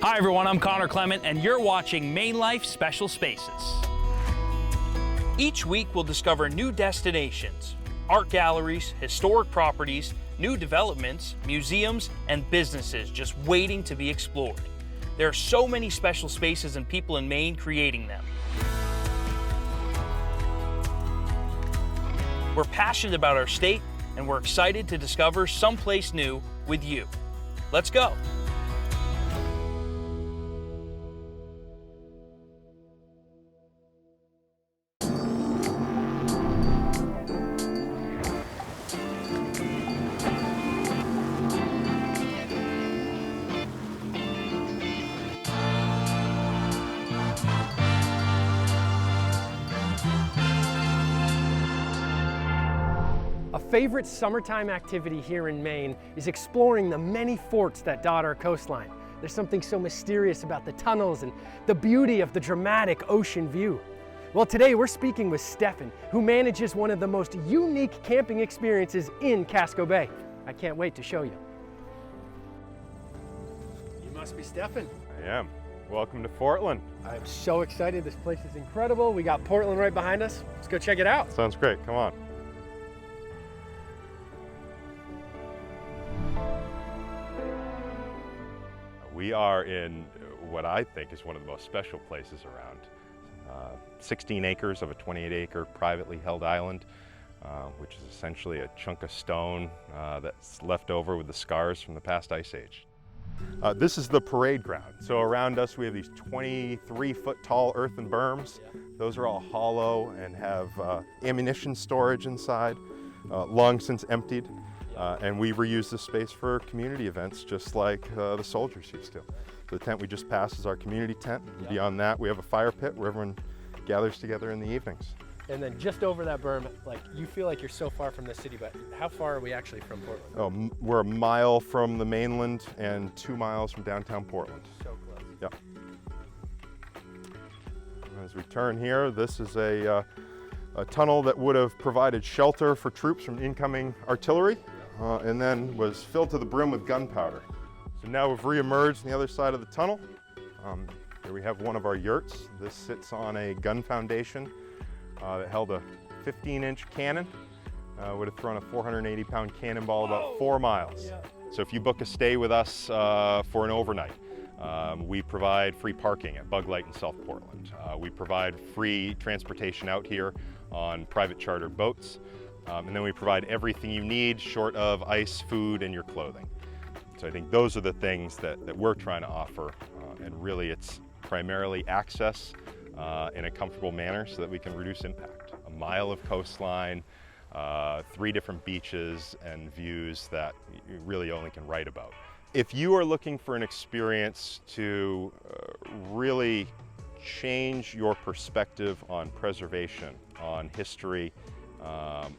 Hi everyone, I'm Connor Clement and you're watching MaineLife Special Spaces. Each week we'll discover new destinations, art galleries, historic properties, new developments, museums, and businesses just waiting to be explored. There are so many special spaces and people in Maine creating them. We're passionate about our state and we're excited to discover someplace new with you. Let's go. A favorite summertime activity here in Maine is exploring the many forts that dot our coastline. There's something so mysterious about the tunnels and the beauty of the dramatic ocean view. Well, today we're speaking with Stefan, who manages one of the most unique camping experiences in Casco Bay. I can't wait to show you. You must be Stefan. I am. Welcome to Fortland. I'm so excited. This place is incredible. We got Portland right behind us. Let's go check it out. Sounds great. Come on. We are in what I think is one of the most special places around. 16 acres of a 28-acre privately held island, which is essentially a chunk of stone that's left over with the scars from the past ice age. This is the parade ground. So around us we have these 23-foot tall earthen berms. Those are all hollow and have ammunition storage inside, long since emptied. And we reuse this space for community events just like the soldiers used to. The tent we just passed is our community tent. And beyond that, we have a fire pit where everyone gathers together in the evenings. And then just over that berm, like you feel like you're so far from the city, but how far are we actually from Portland? Oh, we're a mile from the mainland and 2 miles from downtown Portland. So close. Yep. As we turn here, this is a tunnel that would have provided shelter for troops from incoming artillery. And then was filled to the brim with gunpowder. So now we've re-emerged on the other side of the tunnel. Here we have one of our yurts. This sits on a gun foundation that held a 15-inch cannon. Would have thrown a 480-pound cannonball about 4 miles. Yeah. So if you book a stay with us for an overnight, we provide free parking at Bug Light in South Portland. We provide free transportation out here on private charter boats. And then we provide everything you need short of ice, food, and your clothing. So I think those are the things that we're trying to offer. And really it's primarily access in a comfortable manner so that we can reduce impact. A mile of coastline, 3 different beaches and views that you really only can write about. If you are looking for an experience to really change your perspective on preservation, on history,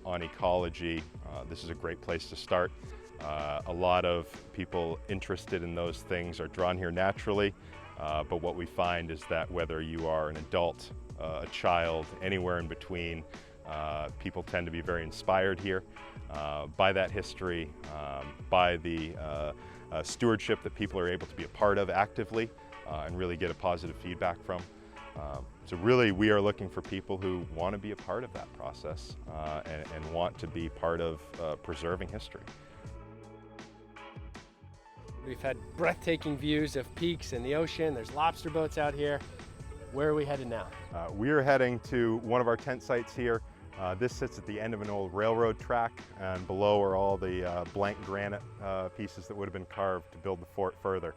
on ecology, this is a great place to start. A lot of people interested in those things are drawn here naturally, but what we find is that whether you are an adult, a child, anywhere in between, people tend to be very inspired here by that history, by the stewardship that people are able to be a part of actively and really get a positive feedback from. So really we are looking for people who want to be a part of that process and want to be part of preserving history. We've had breathtaking views of peaks and the ocean. There's lobster boats out here. Where are we headed now? We are heading to one of our tent sites here. This sits at the end of an old railroad track, and below are all the blank granite pieces that would have been carved to build the fort further.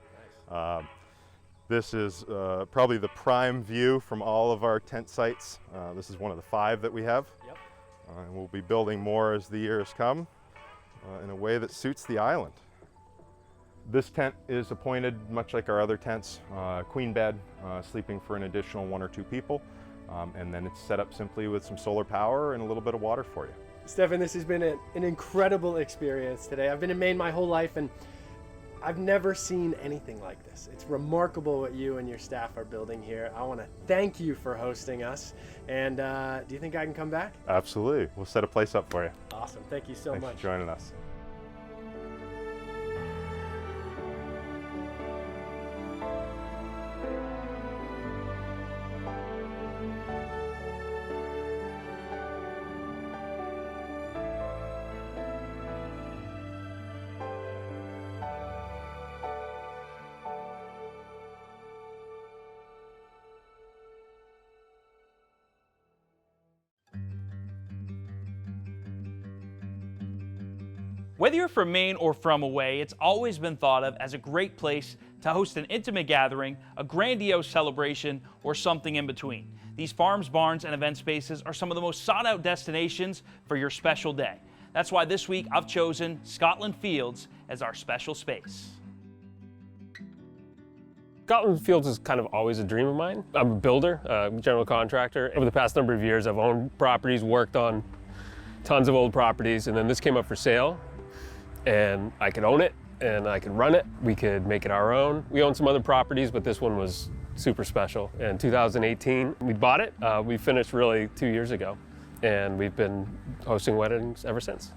Nice. This is probably the prime view from all of our tent sites. This is one of the 5 that we have. Yep. And we'll be building more as the years come in a way that suits the island. This tent is appointed, much like our other tents, queen bed, sleeping for an additional 1 or 2 people. And then it's set up simply with some solar power and a little bit of water for you. Stefan, this has been an incredible experience today. I've been in Maine my whole life and I've never seen anything like this. It's remarkable what you and your staff are building here. I want to thank you for hosting us. And do you think I can come back? Absolutely. We'll set a place up for you. Awesome. Thank you so much. Thanks for joining us. Whether you're from Maine or from away, it's always been thought of as a great place to host an intimate gathering, a grandiose celebration, or something in between. These farms, barns, and event spaces are some of the most sought-out destinations for your special day. That's why this week I've chosen Scotland Fields as our special space. Scotland Fields is kind of always a dream of mine. I'm a builder, general contractor. Over the past number of years, I've owned properties, worked on tons of old properties, and then this came up for sale, and I could own it, and I could run it. We could make it our own. We own some other properties, but this one was super special. In 2018, we bought it. We finished really 2 years ago, and we've been hosting weddings ever since.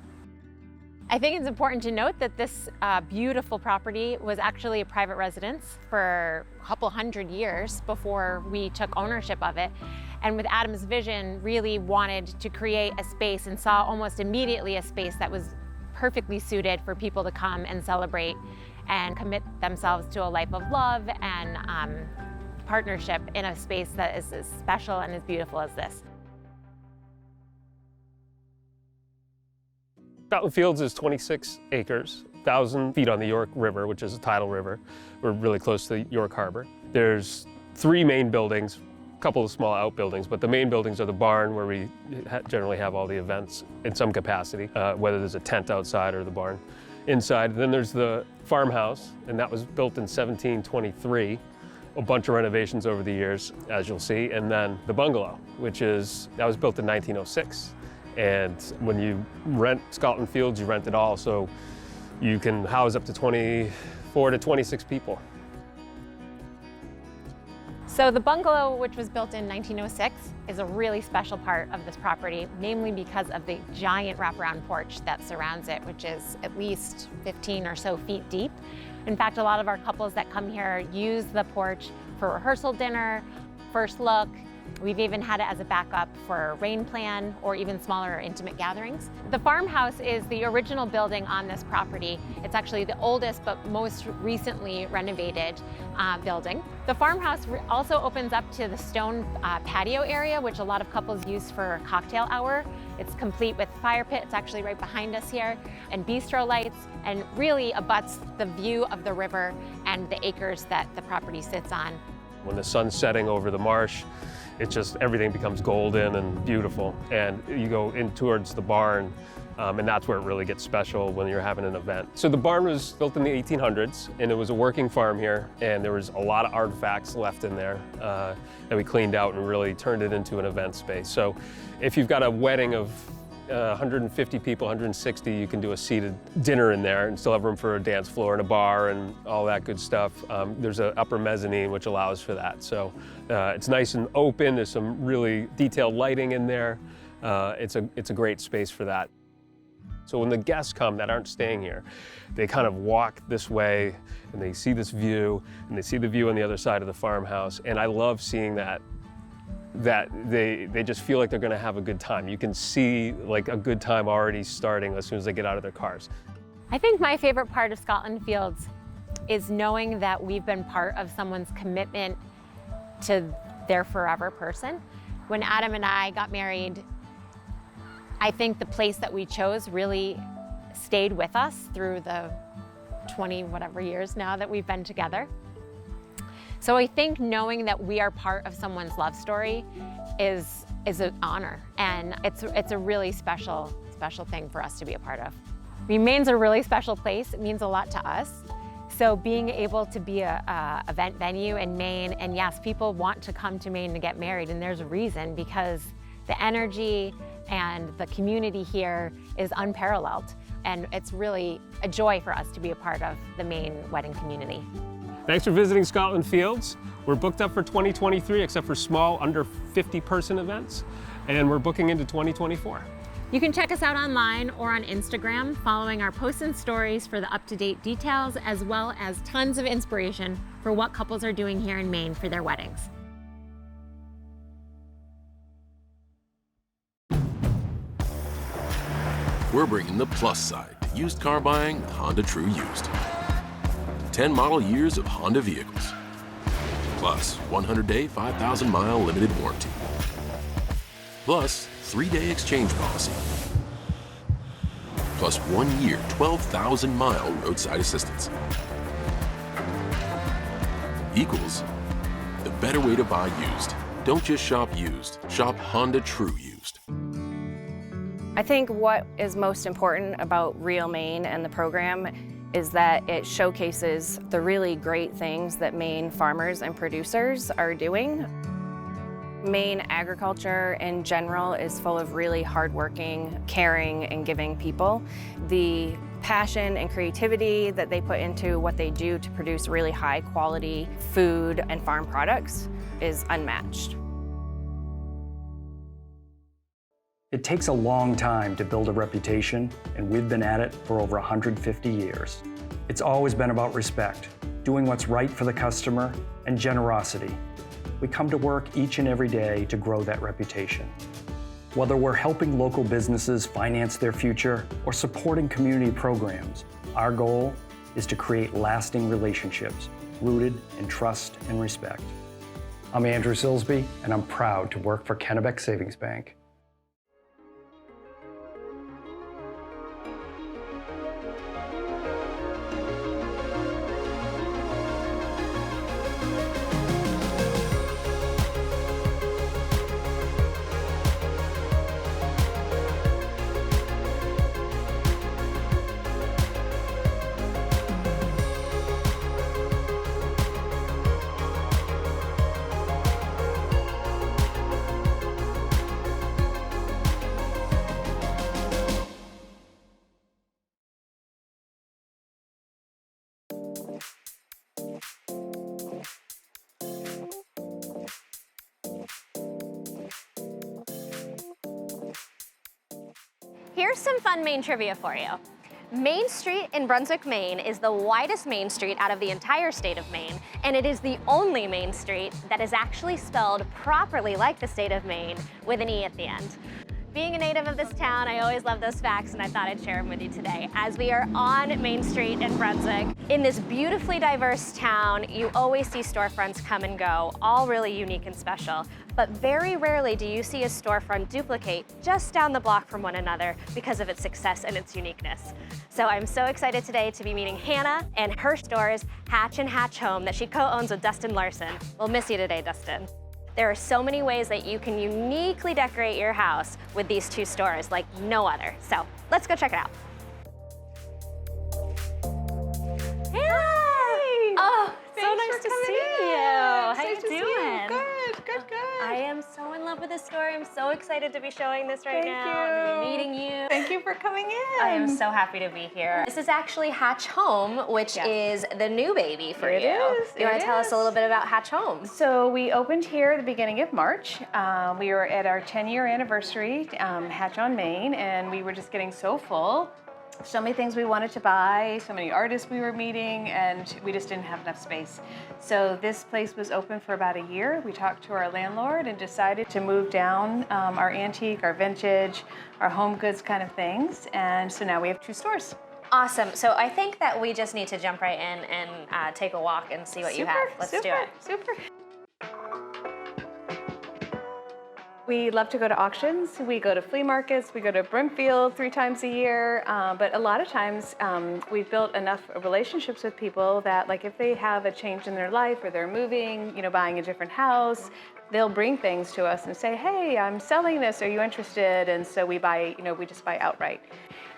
I think it's important to note that this beautiful property was actually a private residence for a couple hundred years before we took ownership of it. And with Adam's vision, really wanted to create a space and saw almost immediately a space that was perfectly suited for people to come and celebrate and commit themselves to a life of love and partnership in a space that is as special and as beautiful as this. Scotland Fields is 26 acres, 1,000 feet on the York River, which is a tidal river. We're really close to York Harbor. There's 3 main buildings, a couple of small outbuildings, but the main buildings are the barn where we generally have all the events in some capacity, whether there's a tent outside or the barn inside. Then there's the farmhouse, and that was built in 1723. A bunch of renovations over the years, as you'll see. And then the bungalow, that was built in 1906. And when you rent Scotland Fields, you rent it all, so you can house up to 24 to 26 people. So the bungalow, which was built in 1906, is a really special part of this property, namely because of the giant wraparound porch that surrounds it, which is at least 15 or so feet deep. In fact, a lot of our couples that come here use the porch for rehearsal dinner, first look. We've even had it as a backup for rain plan or even smaller intimate gatherings. The farmhouse is the original building on this property. It's actually the oldest but most recently renovated building. The farmhouse also opens up to the stone patio area, which a lot of couples use for cocktail hour. It's complete with fire pit. It's actually right behind us here, and bistro lights, and really abuts the view of the river and the acres that the property sits on. When the sun's setting over the marsh, everything becomes golden and beautiful. And you go in towards the barn, and that's where it really gets special when you're having an event. So the barn was built in the 1800s, and it was a working farm here, and there was a lot of artifacts left in there that we cleaned out and really turned it into an event space. So if you've got a wedding of 150 people, 160, you can do a seated dinner in there and still have room for a dance floor and a bar and all that good stuff. There's an upper mezzanine which allows for that. So it's nice and open. There's some really detailed lighting in there. It's a great space for that. So when the guests come that aren't staying here, they kind of walk this way and they see this view, and they see the view on the other side of the farmhouse. And I love seeing that they just feel like they're going to have a good time. You can see like a good time already starting as soon as they get out of their cars. I think my favorite part of Scotland Fields is knowing that we've been part of someone's commitment to their forever person. When Adam and I got married, I think the place that we chose really stayed with us through the 20 whatever years now that we've been together. So I think knowing that we are part of someone's love story is an honor, and it's a really special thing for us to be a part of. Maine's a really special place. It means a lot to us. So being able to be a event venue in Maine, and yes, people want to come to Maine to get married, and there's a reason, because the energy and the community here is unparalleled, and it's really a joy for us to be a part of the Maine wedding community. Thanks for visiting Scotland Fields. We're booked up for 2023, except for small, under 50-person events, and we're booking into 2024. You can check us out online or on Instagram, following our posts and stories for the up-to-date details, as well as tons of inspiration for what couples are doing here in Maine for their weddings. We're bringing the plus side to used car buying with Honda True Used. 10 model years of Honda vehicles, plus 100-day, 5,000-mile limited warranty, plus 3-day exchange policy, plus 1 year, 12,000-mile roadside assistance. Equals the better way to buy used. Don't just shop used, shop Honda True Used. I think what is most important about Real Maine and the program is that it showcases the really great things that Maine farmers and producers are doing. Maine agriculture in general is full of really hardworking, caring, and giving people. The passion and creativity that they put into what they do to produce really high quality food and farm products is unmatched. It takes a long time to build a reputation, and we've been at it for over 150 years. It's always been about respect, doing what's right for the customer, and generosity. We come to work each and every day to grow that reputation. Whether we're helping local businesses finance their future or supporting community programs, our goal is to create lasting relationships rooted in trust and respect. I'm Andrew Silsby, and I'm proud to work for Kennebec Savings Bank. Here's some fun Maine trivia for you. Main Street in Brunswick, Maine is the widest main street out of the entire state of Maine, and it is the only main street that is actually spelled properly like the state of Maine with an E at the end. Being a native of this town, I always love those facts, and I thought I'd share them with you today. As we are on Main Street in Brunswick, in this beautifully diverse town, you always see storefronts come and go, all really unique and special. But very rarely do you see a storefront duplicate just down the block from one another because of its success and its uniqueness. So I'm so excited today to be meeting Hannah and her store's Hatch and Hatch Home that she co-owns with Dustin Larson. We'll miss you today, Dustin. There are so many ways that you can uniquely decorate your house with these two stores like no other. So let's go check it out. Hey! Oh, so nice to see you. How you doing? Good. I am so in love with this store. I'm so excited to be showing this right now and to be meeting you. Thank you for coming in. I am so happy to be here. This is actually Hatch Home, which is the new baby for you. It is. You want to tell us a little bit about Hatch Home? So we opened here at the beginning of March. We were at our 10-year anniversary, Hatch on Maine, and we were just getting so full. So many things we wanted to buy, so many artists we were meeting, and we just didn't have enough space. So this place was open for about a year. We talked to our landlord and decided to move down our antique, our vintage, our home goods kind of things. And so now we have 2 stores. Awesome. So I think that we just need to jump right in and take a walk and see what you have. Let's do it. Super. We love to go to auctions. We go to flea markets. We go to Broomfield 3 times a year. But a lot of times we've built enough relationships with people that, like, if they have a change in their life or they're moving, buying a different house, they'll bring things to us and say, hey, I'm selling this. Are you interested? And so we buy, we just buy outright.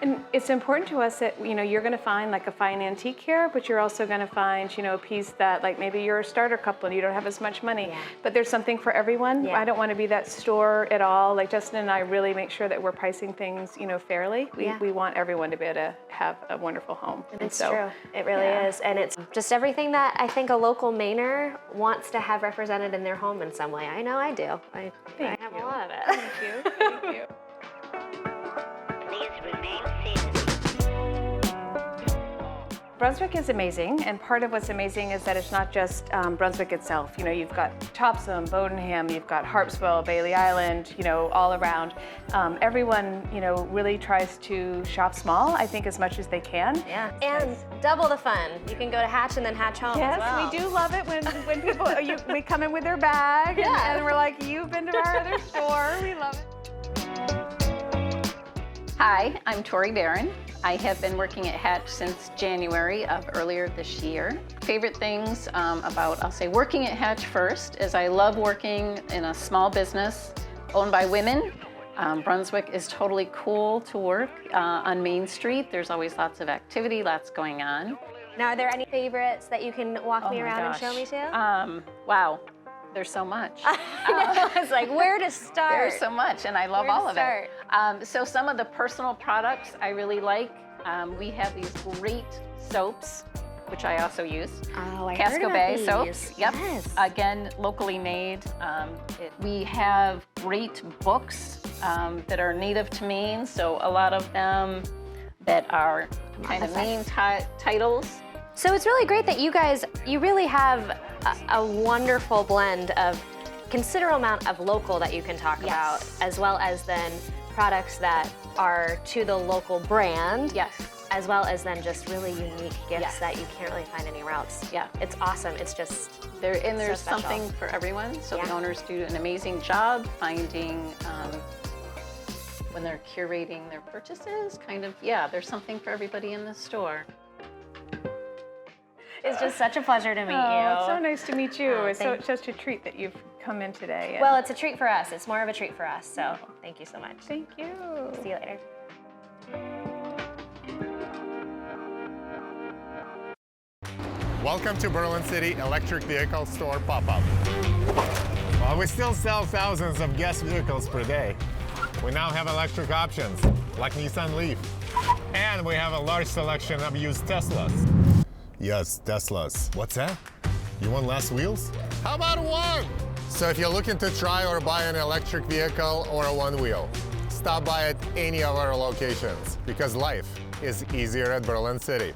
And it's important to us that, you're going to find like a fine antique here, but you're also going to find, a piece that, like, maybe you're a starter couple and you don't have as much money, but there's something for everyone. I don't want to be that store at all. Like, Justin and I really make sure that we're pricing things, fairly. We want everyone to be able to have a wonderful home. It's true. It really is. And it's just everything that I think a local Mainer wants to have represented in their home in some way. I know I do. I have a lot of it. Thank you. Brunswick is amazing, and part of what's amazing is that it's not just Brunswick itself. You've got Topsham, Bodenham, you've got Harpswell, Bailey Island, all around. Everyone, really tries to shop small, I think, as much as they can. Yeah, and double the fun. You can go to Hatch and then Hatch Home as well. Yes, we do love it when people, we come in with their bag, and we're like, you've been to our other store. We love it. Hi, I'm Tori Barron. I have been working at Hatch since January of earlier this year. Favorite things about, I'll say, working at Hatch first is I love working in a small business owned by women. Brunswick is totally cool to work on Main Street. There's always lots of activity, lots going on. Now, are there any favorites that you can walk me around and show me too? Wow, there's so much. I know, it's like, where to start? There's so much, and I love all of it. So some of the personal products I really like. We have these great soaps, which I also use. Oh, I Casco heard Bay about these. soaps. Yep. Yes. Again, locally made. We have great books that are native to Maine, so a lot of them that are kind of Maine titles. So it's really great that you really have a wonderful blend of considerable amount of local that you can talk about, as well as then products that are to the local brand. Yes. As well as then just really unique gifts that you can't really find anywhere else. Yeah. It's awesome. It's just there's so something for everyone. So the owners do an amazing job finding when they're curating their purchases, there's something for everybody in the store. It's just such a pleasure to meet you. It's so nice to meet you. It's such a treat that you've come in today. Well, it's a treat for us. It's more of a treat for us. So thank you so much. Thank you. See you later. Welcome to Berlin City Electric Vehicle Store pop-up. While we still sell thousands of gas vehicles per day, we now have electric options like Nissan Leaf. And we have a large selection of used Teslas. Yes, Teslas. What's that? You want less wheels? How about one? So if you're looking to try or buy an electric vehicle or a one-wheel, stop by at any of our locations because life is easier at Berlin City.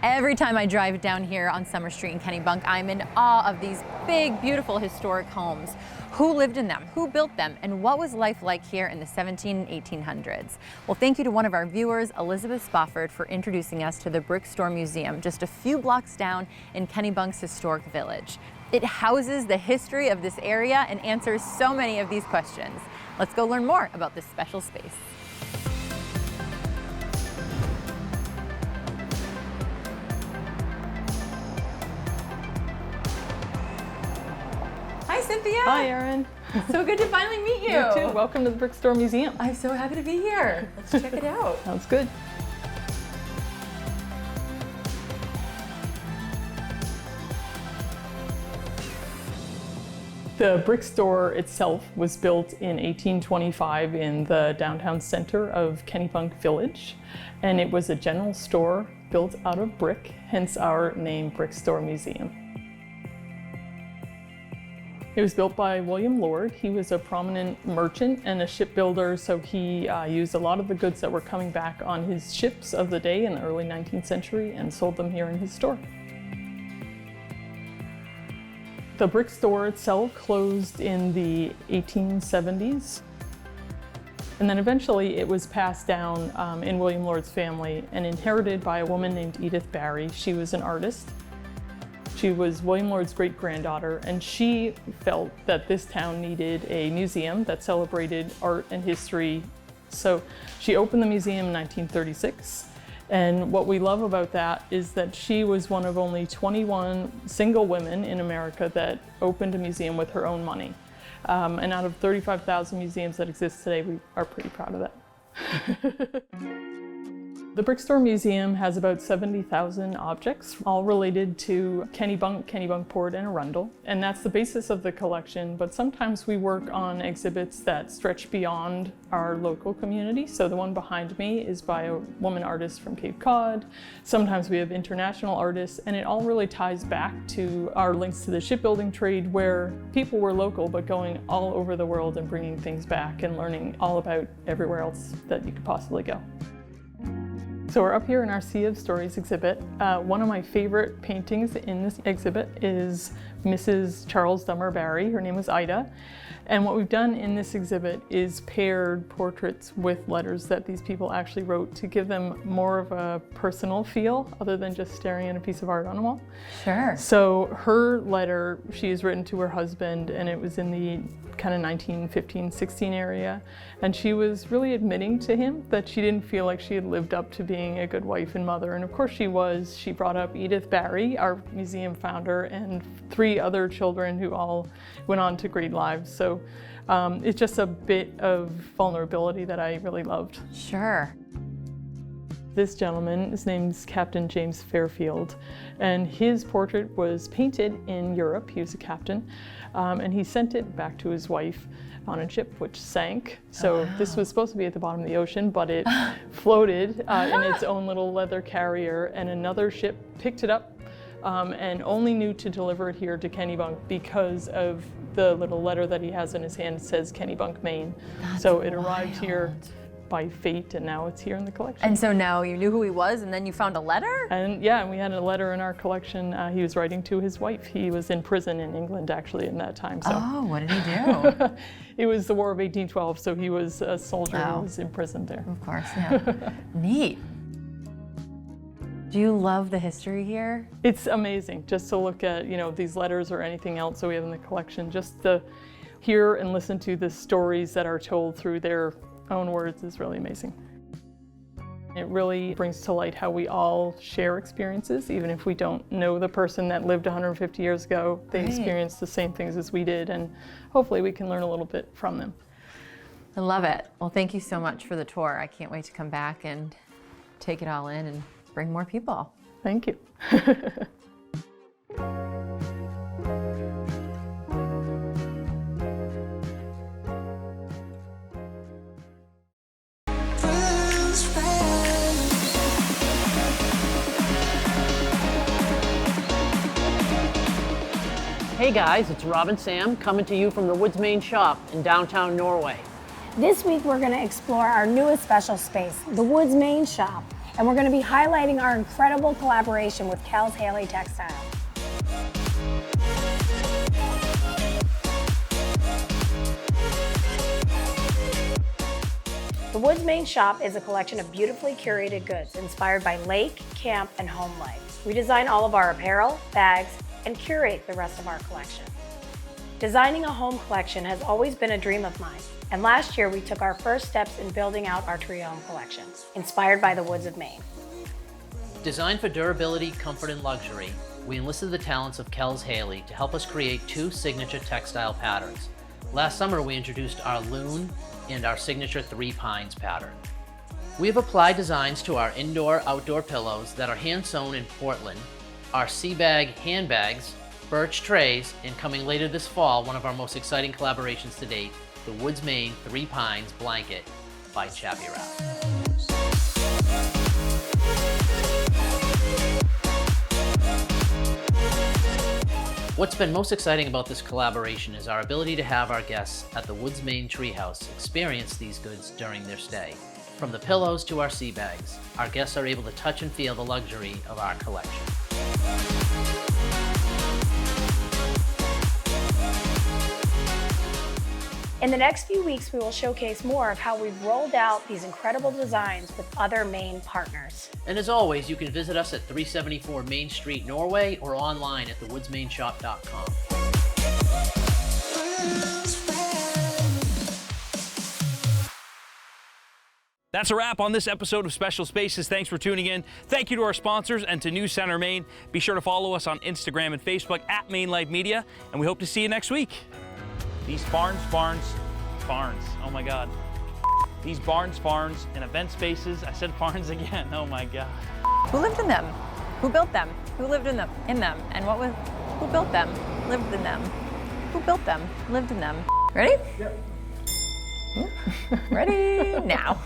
Every time I drive down here on Summer Street in Kennebunk, I'm in awe of these big, beautiful historic homes. Who lived in them? Who built them? And what was life like here in the 1700s and 1800s? Well, thank you to one of our viewers, Elizabeth Spofford, for introducing us to the Brick Store Museum, just a few blocks down in Kennebunk's historic village. It houses the history of this area and answers so many of these questions. Let's go learn more about this special space. Hi, Cynthia. Hi, Erin. So good to finally meet you. You too. Welcome to the Brick Store Museum. I'm so happy to be here. Let's check it out. Sounds good. The brick store itself was built in 1825 in the downtown center of Kennebunk Village, and it was a general store built out of brick, hence our name, Brick Store Museum. It was built by William Lord. He was a prominent merchant and a shipbuilder, so he used a lot of the goods that were coming back on his ships of the day in the early 19th century and sold them here in his store. The brick store itself closed in the 1870s, and then eventually it was passed down in William Lord's family and inherited by a woman named Edith Barry. She was an artist. She was William Lord's great-granddaughter, and she felt that this town needed a museum that celebrated art and history. So she opened the museum in 1936. And what we love about that is that she was one of only 21 single women in America that opened a museum with her own money. And out of 35,000 museums that exist today, we are pretty proud of that. The Brick Store Museum has about 70,000 objects, all related to Kennebunk, Kennebunkport, and Arundel. And that's the basis of the collection, but sometimes we work on exhibits that stretch beyond our local community. So the one behind me is by a woman artist from Cape Cod. Sometimes we have international artists, and it all really ties back to our links to the shipbuilding trade, where people were local, but going all over the world and bringing things back and learning all about everywhere else that you could possibly go. So we're up here in our Sea of Stories exhibit. One of my favorite paintings in this exhibit is Mrs. Charles Dummer Barry. Her name was Ida. And what we've done in this exhibit is paired portraits with letters that these people actually wrote to give them more of a personal feel other than just staring at a piece of art on a wall. Sure. So her letter, she has written to her husband, and it was in the kind of 1915-16 area. And she was really admitting to him that she didn't feel like she had lived up to being a good wife and mother. And of course she was. She brought up Edith Barry, our museum founder, and 3 other children who all went on to great lives. So it's just a bit of vulnerability that I really loved. Sure. This gentleman, his name's Captain James Fairfield, and his portrait was painted in Europe. He was a captain, and he sent it back to his wife on a ship which sank. So this was supposed to be at the bottom of the ocean, but it floated in its own little leather carrier, and another ship picked it up and only knew to deliver it here to Kennebunk because of the little letter that he has in his hand. It says Kennebunk, Maine. So it arrived here by fate, and now it's here in the collection. And so now you knew who he was, and then you found a letter? And yeah, and we had a letter in our collection he was writing to his wife. He was in prison in England actually in that time. So. Oh, what did he do? It was the War of 1812, so he was a soldier who was imprisoned there. Of course, yeah. Neat. Do you love the history here? It's amazing just to look at, you know, these letters or anything else that we have in the collection, just to hear and listen to the stories that are told through their own words is really amazing. It really brings to light how we all share experiences, even if we don't know the person that lived 150 years ago. They experienced the same things as we did, and hopefully we can learn a little bit from them. I love it. Well, thank you so much for the tour. I can't wait to come back and take it all in and bring more people. Thank you. Hey guys, it's Rob and Sam coming to you from the Woods Maine shop in downtown Norway. This week we're going to explore our newest special space, the Woods Maine shop, and we're going to be highlighting our incredible collaboration with Kells Haley Textile. The Woods Maine shop is a collection of beautifully curated goods inspired by lake, camp, and home life. We design all of our apparel, bags, and curate the rest of our collection. Designing a home collection has always been a dream of mine, and last year we took our first steps in building out our tree home collection, inspired by the woods of Maine. Designed for durability, comfort, and luxury, we enlisted the talents of Kells Haley to help us create 2 signature textile patterns. Last summer we introduced our Loon and our signature 3 Pines pattern. We have applied designs to our indoor-outdoor pillows that are hand-sewn in Fortland, our sea bag handbags, birch trays, and coming later this fall, one of our most exciting collaborations to date, the Woods Maine 3 Pines blanket by Chappie Wrap. What's been most exciting about this collaboration is our ability to have our guests at the Woods Maine Treehouse experience these goods during their stay. From the pillows to our sea bags, our guests are able to touch and feel the luxury of our collection. In the next few weeks, we will showcase more of how we've rolled out these incredible designs with other Maine partners. And as always, you can visit us at 374 Main Street, Norway, or online at thewoodsmainshop.com. That's a wrap on this episode of Special Spaces. Thanks for tuning in. Thank you to our sponsors and to News Center Maine. Be sure to follow us on Instagram and Facebook at MaineLife Media, and we hope to see you next week. These barns, oh my God. These barns, and event spaces, I said barns again, oh my God. Who lived in them? Who built them? Who lived in them? And what was, who built them? Lived in them? Who built them? Lived in them? Ready? Yep. Ready now.